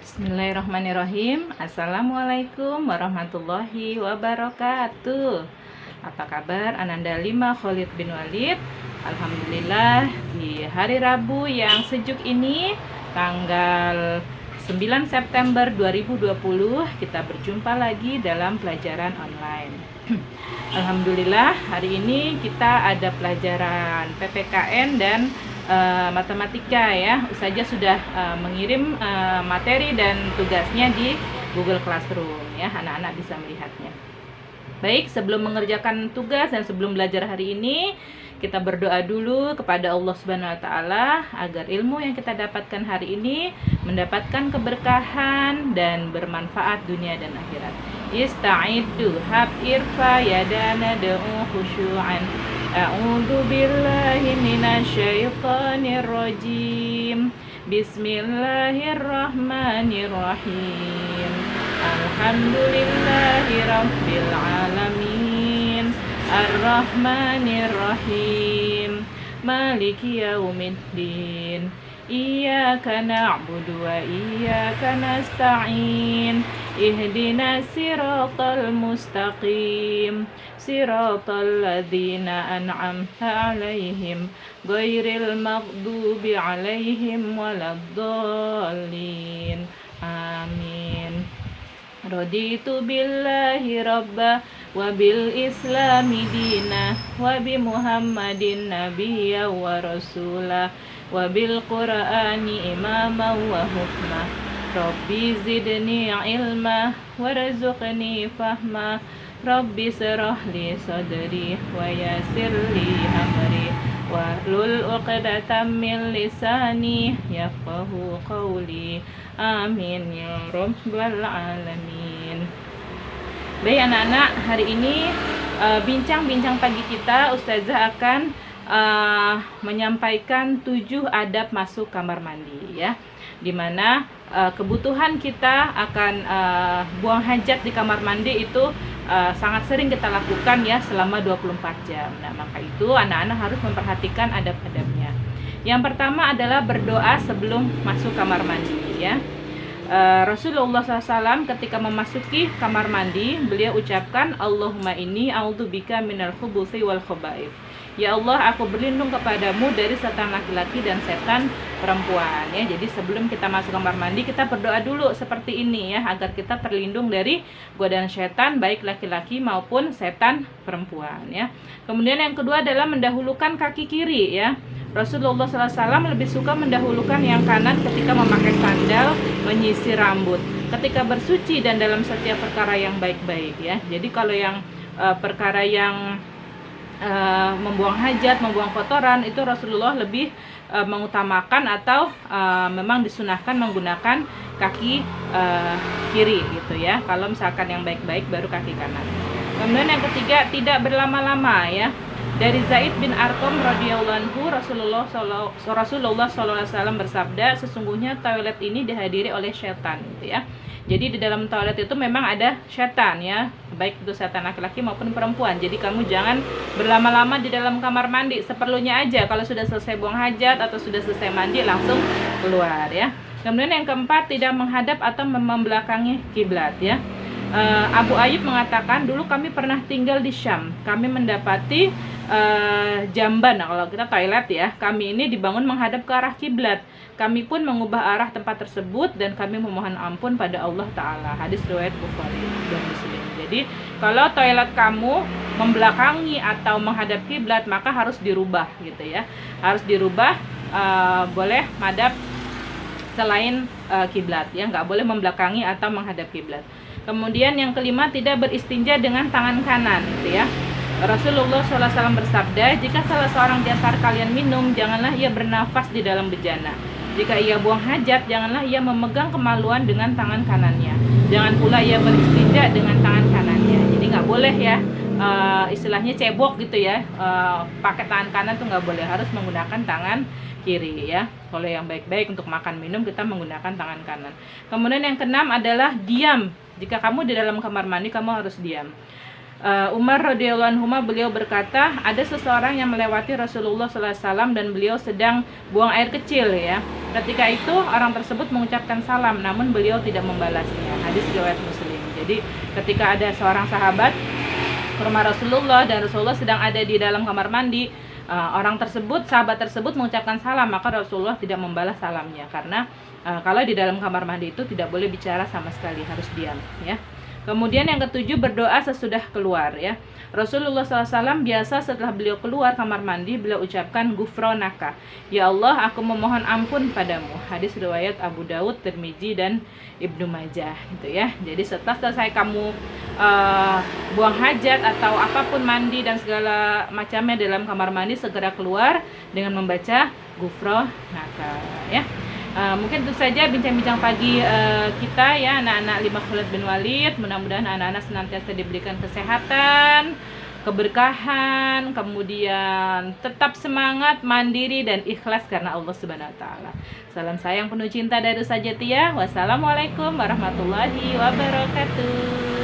Bismillahirrahmanirrahim. Assalamualaikum warahmatullahi wabarakatuh. Apa kabar Ananda 5 Khalid bin Walid? Alhamdulillah, di hari Rabu yang sejuk ini, tanggal 9 September 2020, kita berjumpa lagi dalam pelajaran online. Alhamdulillah, hari ini kita ada pelajaran PPKN dan matematika ya. Ustazah sudah mengirim materi dan tugasnya di Google Classroom ya, anak-anak bisa melihatnya. Baik, sebelum mengerjakan tugas dan sebelum belajar hari ini, kita berdoa dulu kepada Allah Subhanahu wa taala agar ilmu yang kita dapatkan hari ini mendapatkan keberkahan dan bermanfaat dunia dan akhirat. Ista'iddu hab irfa yadana da'u khusyu'an. A'udzu billahi minasyaitonir rajim. Bismillahirrahmanirrahim. Alhamdulillahi rabbil alamin. Ar-Rahmanir-Rahim. Maliki yaumiddin. Iyyaka na'budu wa iyyaka nasta'in. Ihdinas siratal mustaqim. Siratal ladzina an'amta 'alaihim ghairil maghdubi 'alaihim waladdallin. Amin. Raditu billahi rabba wa bil islami dina wa bi muhammadin nabiyya wa rasula wa bil qur'ani imama wa hukma. Rabbi zidni ilma warzuqni fahma. Rabbi syrah li sadri wa yassir li amri wahlul 'uqdatam min lisani yafqahu qawli. Amin ya rabbal alamin. Baik anak-anak, hari ini bincang-bincang pagi kita, Ustazah akan menyampaikan 7 adab masuk kamar mandi ya, dimana kebutuhan kita akan buang hajat di kamar mandi itu sangat sering kita lakukan ya selama 24 jam. Nah, maka itu anak-anak harus memperhatikan adab-adabnya. Yang pertama adalah berdoa sebelum masuk kamar mandi ya. Rasulullah SAW ketika memasuki kamar mandi, beliau ucapkan, Allahumma inni a'udzubika minal khubuthi wal khaba'ith. Ya Allah, aku berlindung kepadamu dari setan laki-laki dan setan perempuan ya. Jadi sebelum kita masuk kamar mandi, kita berdoa dulu seperti ini ya, agar kita terlindung dari godaan setan baik laki-laki maupun setan perempuan ya. Kemudian yang kedua adalah mendahulukan kaki kiri ya. Rasulullah SAW lebih suka mendahulukan yang kanan ketika memakai sandal, menyisir rambut, ketika bersuci dan dalam setiap perkara yang baik-baik ya. Jadi kalau yang perkara yang membuang hajat, membuang kotoran, itu Rasulullah lebih mengutamakan atau memang disunahkan menggunakan kaki kiri gitu ya. Kalau misalkan yang baik-baik baru kaki kanan. Kemudian yang ketiga, tidak berlama-lama ya. Dari Zaid bin Arqam radhiyallahu anhu, Rasulullah SAW bersabda, sesungguhnya toilet ini dihadiri oleh setan gitu ya. Jadi di dalam toilet itu memang ada setan ya, baik itu setan laki-laki maupun perempuan. Jadi kamu jangan berlama-lama di dalam kamar mandi, seperlunya aja. Kalau sudah selesai buang hajat atau sudah selesai mandi langsung keluar ya. Kemudian yang keempat, tidak menghadap atau membelakangi kiblat ya. Abu Ayyub mengatakan, dulu kami pernah tinggal di Syam. Kami mendapati jamban, nah, kalau kita toilet ya, kami ini dibangun menghadap ke arah kiblat. Kami pun mengubah arah tempat tersebut dan kami memohon ampun pada Allah Ta'ala. Hadis riwayat Bukhari dan Muslim. Jadi kalau toilet kamu membelakangi atau menghadap kiblat, maka harus dirubah gitu ya. Harus dirubah, boleh madhab selain kiblat ya, nggak boleh membelakangi atau menghadap kiblat. Kemudian yang kelima, tidak beristinja dengan tangan kanan gitu ya. Rasulullah SAW bersabda, jika salah seorang di antara kalian minum, janganlah ia bernafas di dalam bejana. Jika ia buang hajat, janganlah ia memegang kemaluan dengan tangan kanannya. Jangan pula ia beristinja dengan tangan kanannya. Jadi nggak boleh ya, istilahnya cebok gitu ya, pakai tangan kanan tuh nggak boleh, harus menggunakan tangan kiri ya. Kalau yang baik-baik untuk makan minum kita menggunakan tangan kanan. Kemudian yang keenam adalah diam. Jika kamu di dalam kamar mandi, kamu harus diam. Umar radhiyallahu anhu beliau berkata, ada seseorang yang melewati Rasulullah SAW dan beliau sedang buang air kecil ya. Ketika itu orang tersebut mengucapkan salam, namun beliau tidak membalasnya. Hadis riwayat Muslim. Jadi ketika ada seorang sahabat ke rumah Rasulullah dan Rasulullah sedang ada di dalam kamar mandi, sahabat tersebut mengucapkan salam, maka Rasulullah tidak membalas salamnya, karena kalau di dalam kamar mandi itu tidak boleh bicara sama sekali, harus diam, ya. Kemudian yang ketujuh, berdoa sesudah keluar, ya. Rasulullah SAW biasa setelah beliau keluar kamar mandi, beliau ucapkan gufronaka, ya Allah, aku memohon ampun padamu. Hadis riwayat Abu Daud, Tirmizi, dan Ibnu Majah, gitu ya. Jadi setelah selesai kamu buang hajat atau apapun, mandi dan segala macamnya dalam kamar mandi, segera keluar dengan membaca gufronaka, ya. Mungkin itu saja bincang-bincang pagi kita, ya, anak-anak Lima Khalid bin Walid. Mudah-mudahan anak-anak senantiasa diberikan kesehatan, keberkahan, kemudian tetap semangat, mandiri, dan ikhlas karena Allah Subhanahu wa Ta'ala. Salam sayang penuh cinta dari Sajatiyah. Wassalamualaikum warahmatullahi wabarakatuh.